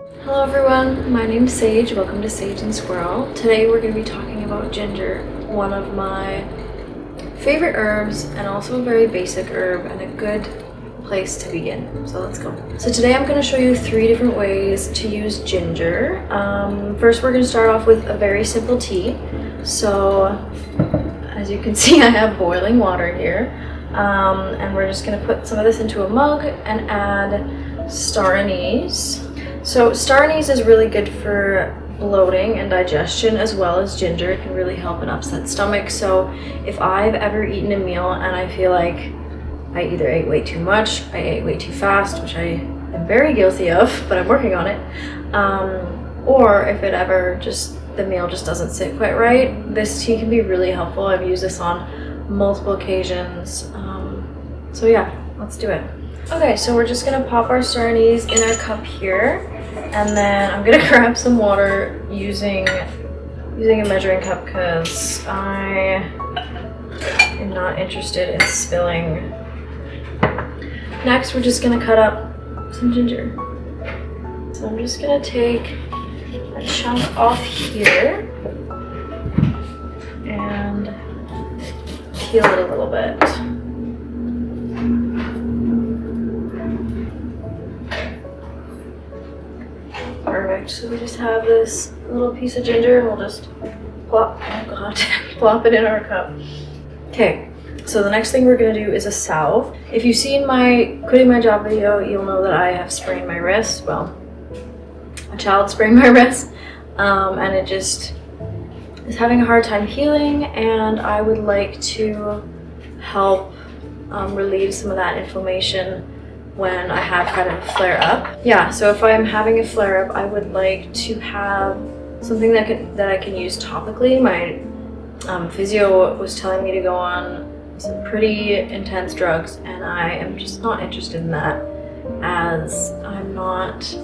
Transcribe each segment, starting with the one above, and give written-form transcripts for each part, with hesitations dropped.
Hello everyone, my name's Sage. Welcome to Sage and Squirrel. Today we're going to be talking about ginger, one of my favorite herbs and also a very basic herb and a good place to begin. So let's go. So today I'm going to show you 3 different ways to use ginger. First we're going to start off with a very simple tea. So as you can see, I have boiling water here. And we're just going to put some of this into a mug and add star anise. So star anise is really good for bloating and digestion as well as ginger. It can really help an upset stomach. So if I've ever eaten a meal and I feel like I either ate way too much, I ate way too fast, which I am very guilty of, but I'm working on it, or if it ever the meal just doesn't sit quite right, this tea can be really helpful. I've used this on multiple occasions. So yeah, let's do it. Okay, so we're just gonna pop our star anise in our cup here. And then I'm gonna grab some water using a measuring cup because I am not interested in spilling. Next, we're just gonna cut up some ginger. So I'm just gonna take a chunk off here and peel it a little bit. Perfect. So we just have this little piece of ginger and we'll just plop it in our cup. Okay, so the next thing we're gonna do is a salve. If you've seen my quitting my job video, you'll know that I have sprained my wrist. Well, a child sprained my wrist, and it just is having a hard time healing, and I would like to help relieve some of that inflammation when I have kind of a flare up. Yeah, so if I'm having a flare up, I would like to have something that I can use topically. My physio was telling me to go on some pretty intense drugs, and I am just not interested in that, as I'm not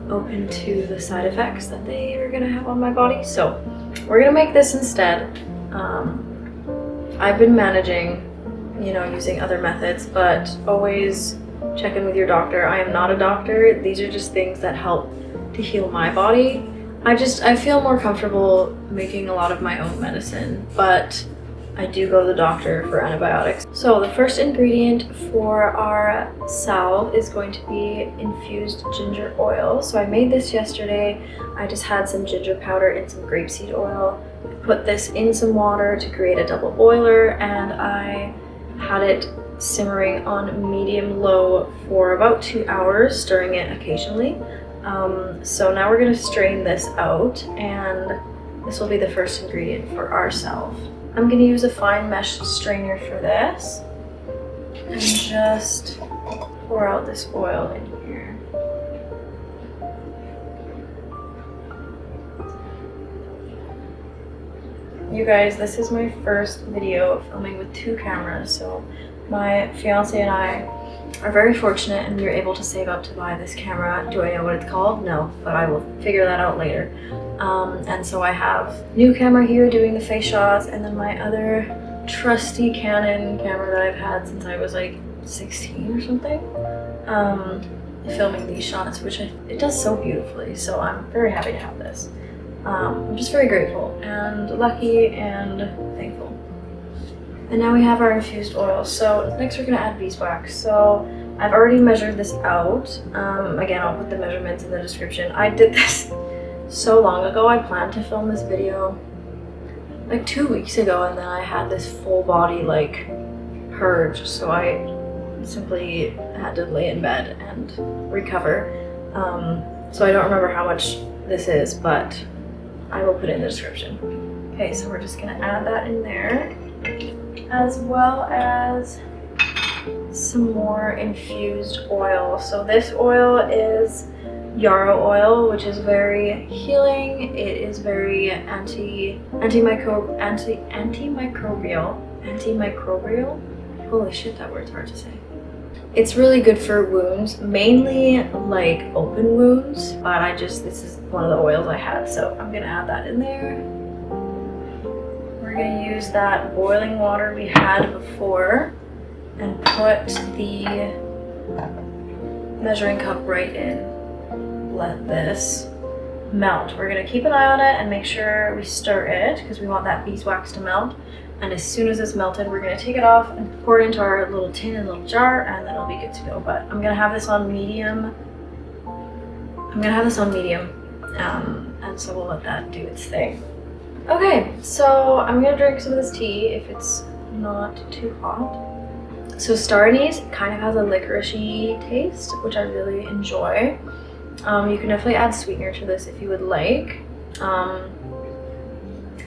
open to the side effects that they are gonna have on my body. So we're gonna make this instead. I've been managing, using other methods, but always check in with your doctor. I am not a doctor. These are just things that help to heal my body. I feel more comfortable making a lot of my own medicine, but I do go to the doctor for antibiotics. So the first ingredient for our salve is going to be infused ginger oil. So I made this yesterday. I just had some ginger powder and some grapeseed oil. I put this in some water to create a double boiler, and I had it simmering on medium-low for about 2 hours, stirring it occasionally. So now we're going to strain this out, and this will be the first ingredient for our salve. I'm going to use a fine mesh strainer for this and just pour out this oil in here. You guys, this is my first video filming with 2 cameras, so my fiance and I are very fortunate, and we were able to save up to buy this camera. Do I know what it's called? No, but I will figure that out later. And so I have new camera here doing the face shots, and then my other trusty Canon camera that I've had since I was like 16 or something, filming these shots, which it does so beautifully. So I'm very happy to have this. I'm just very grateful and lucky and thankful. And now we have our infused oil. So next we're gonna add beeswax. So I've already measured this out. Again, I'll put the measurements in the description. I did this so long ago. I planned to film this video like 2 weeks ago, and then I had this full body like purge. So I simply had to lay in bed and recover. So I don't remember how much this is, but I will put it in the description. Okay, so we're just gonna add that in there, as well as some more infused oil. So this oil is yarrow oil, which is very healing. It is very antimicrobial. Holy shit, that word's hard to say. It's really good for wounds, mainly like open wounds, but this is one of the oils I had, so I'm gonna add that in there. We're gonna use that boiling water we had before and put the measuring cup right in. let this melt. We're gonna keep an eye on it and make sure we stir it because we want that beeswax to melt. And as soon as it's melted, we're gonna take it off and pour it into our little tin and little jar, and then it'll be good to go. But I'm gonna have this on medium. And so we'll let that do its thing. Okay, so I'm gonna drink some of this tea if it's not too hot. So star anise kind of has a licoricey taste, which I really enjoy. You can definitely add sweetener to this if you would like.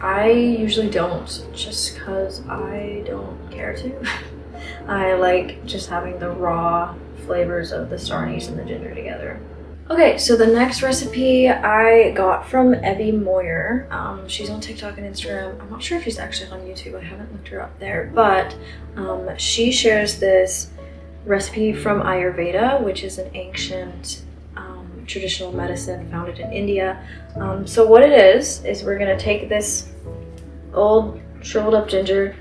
I usually don't, just because I don't care to. I like just having the raw flavors of the star anise and the ginger together. Okay, so the next recipe I got from Evie Moyer. She's on TikTok and Instagram. I'm not sure if she's actually on YouTube. I haven't looked her up there, but she shares this recipe from Ayurveda, which is an ancient traditional medicine founded in India. So what it is we're gonna take this old shriveled up ginger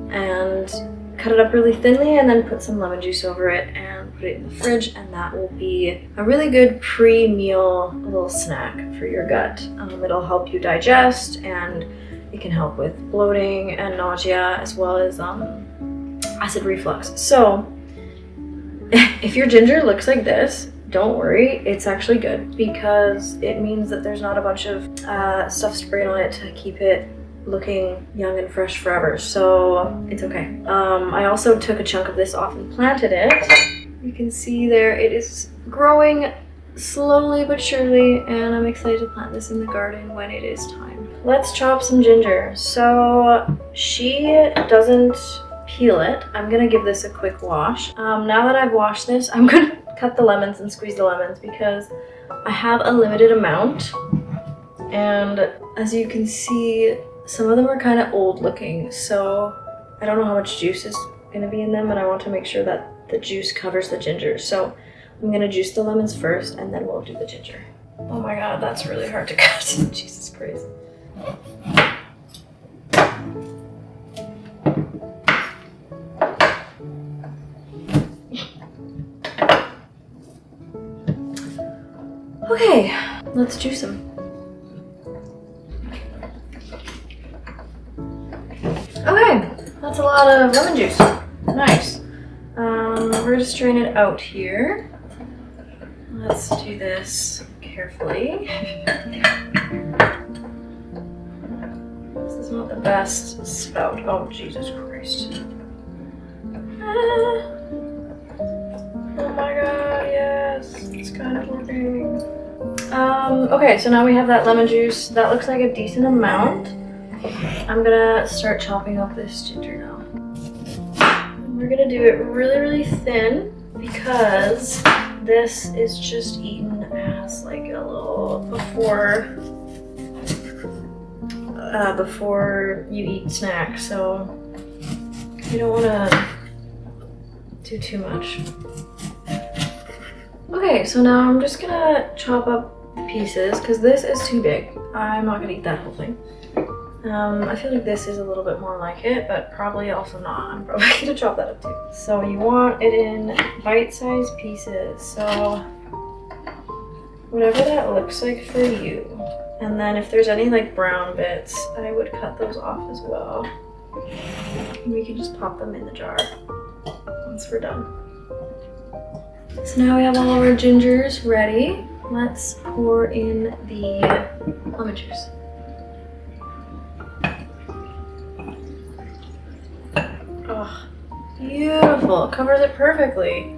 and cut it up really thinly and then put some lemon juice over it and put it in the fridge, and that will be a really good pre-meal little snack for your gut. It'll help you digest, and it can help with bloating and nausea as well as acid reflux. So if your ginger looks like this, don't worry, it's actually good because it means that there's not a bunch of stuff sprayed on it to keep it looking young and fresh forever, so it's okay. I also took a chunk of this off and planted it. You can see there it is growing slowly but surely, and I'm excited to plant this in the garden when it is time. Let's chop some ginger. So she doesn't peel it. I'm gonna give this a quick wash. Now that I've washed this, I'm gonna cut the lemons and squeeze the lemons because I have a limited amount, and as you can see, some of them are kind of old looking, so I don't know how much juice is going to be in them, and I want to make sure that the juice covers the ginger. So I'm going to juice the lemons first, and then we'll do the ginger. Oh my god, that's really hard to cut. Jesus Christ. Okay, let's juice them. Okay, that's a lot of lemon juice. Nice. We're gonna strain it out here. Let's do this carefully. This is not the best spout. Oh, Jesus Christ. Oh my god, yes. It's kind of working. Okay, so now we have that lemon juice. That looks like a decent amount. I'm gonna start chopping up this ginger now. We're gonna do it really, really thin because this is just eaten as like a little before you eat snack, so you don't wanna do too much. Okay, so now I'm just gonna chop up pieces because this is too big. I'm not gonna eat that whole thing. I feel like this is a little bit more like it, but probably also not. I'm probably gonna chop that up too. So you want it in bite-sized pieces. So whatever that looks like for you. And then if there's any like brown bits, I would cut those off as well. And we can just pop them in the jar once we're done. So now we have all of our gingers ready. Let's pour in the lemon juice. Oh, beautiful. It covers it perfectly.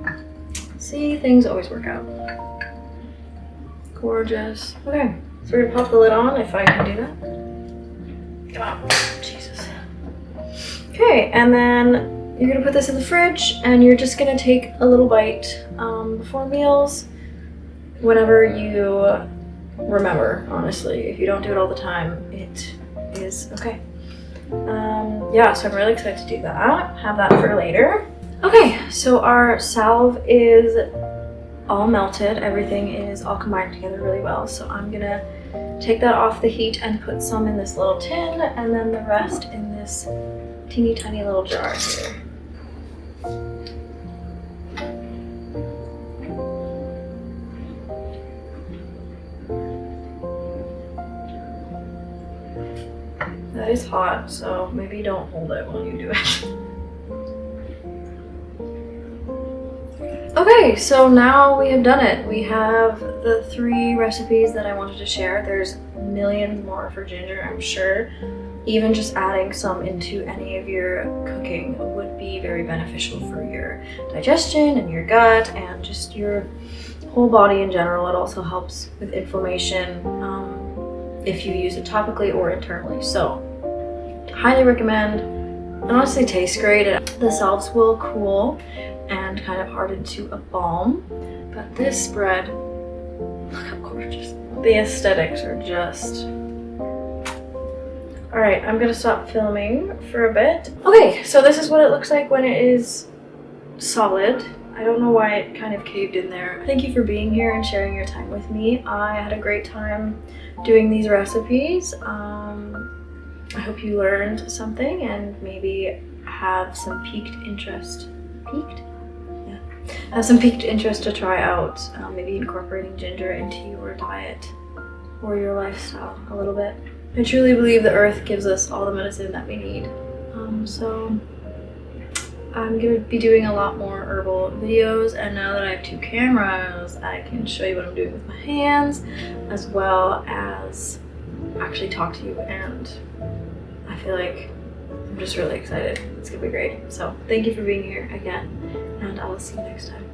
See, things always work out. Gorgeous. Okay, so we're gonna pop the lid on if I can do that. Come on, Jesus. Okay, and then you're gonna put this in the fridge and you're just gonna take a little bite before meals, whenever you remember, honestly. If you don't do it all the time, it is okay. Yeah, so I'm really excited to do that. Have that for later. Okay, so our salve is all melted. Everything is all combined together really well. So I'm gonna take that off the heat and put some in this little tin and then the rest in this teeny tiny little jar here. is hot, so maybe don't hold it while you do it. Okay, so now we have done it. We have the 3 recipes that I wanted to share. There's millions more for ginger, I'm sure. Even just adding some into any of your cooking would be very beneficial for your digestion and your gut and just your whole body in general. It also helps with inflammation if you use it topically or internally. So, highly recommend. And honestly, tastes great. The salves will cool and kind of harden to a balm. But this spread, look how gorgeous. The aesthetics are just... Alright, I'm gonna stop filming for a bit. Okay, so this is what it looks like when it is solid. I don't know why it kind of caved in there. Thank you for being here and sharing your time with me. I had a great time doing these recipes. I hope you learned something and maybe have some piqued interest. Have some piqued interest to try out maybe incorporating ginger into your diet or your lifestyle a little bit. I truly believe the earth gives us all the medicine that we need. So I'm gonna be doing a lot more herbal videos, and now that I have 2 cameras, I can show you what I'm doing with my hands as well as actually talk to you, and I feel like I'm just really excited. It's gonna be great. So thank you for being here again, and I will see you next time.